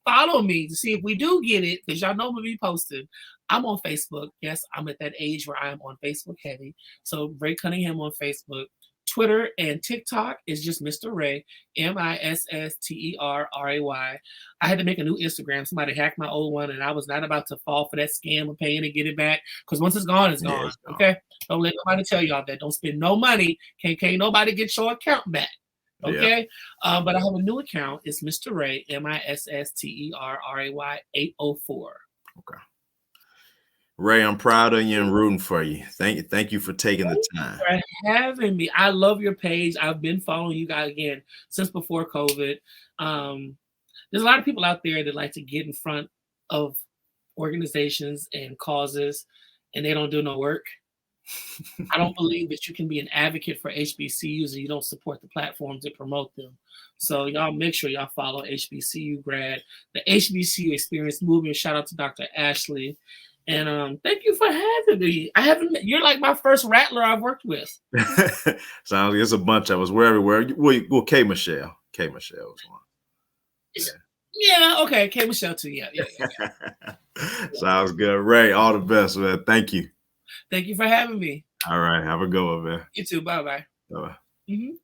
follow me to see if we do get it, because y'all know I'm going to be posting. I'm on Facebook. Yes, I'm at that age where I am on Facebook heavy. So Ray Cunningham on Facebook. Twitter and TikTok is just Mr. Ray, MissterRay. I had to make a new Instagram. Somebody hacked my old one, and I was not about to fall for that scam of paying to get it back. Because once it's gone, it's gone. Okay? Don't let nobody tell y'all that. Don't spend no money. Can't nobody get your account back. Okay? Yeah. But I have a new account. It's Mr. Ray, MissterRay 804. Okay. Ray, I'm proud of you and rooting for you. Thank you for taking the time. Thank you for having me. I love your page. I've been following you guys again since before COVID. There's a lot of people out there that like to get in front of organizations and causes, and they don't do no work. I don't believe that you can be an advocate for HBCUs and you don't support the platforms that promote them. So y'all make sure y'all follow HBCU Grad, the HBCU Experience Movement. Shout out to Dr. Ashley. And thank you for having me. You're like my first rattler I've worked with. Sounds like it's a bunch of us. We're everywhere. Well, K Michelle. K Michelle was one. Yeah, okay. K Michelle too. Yeah. Sounds good. Ray, all the best, man. Thank you. Thank you for having me. All right. Have a good one, man. You too. Bye-bye. Bye-bye. Mm-hmm.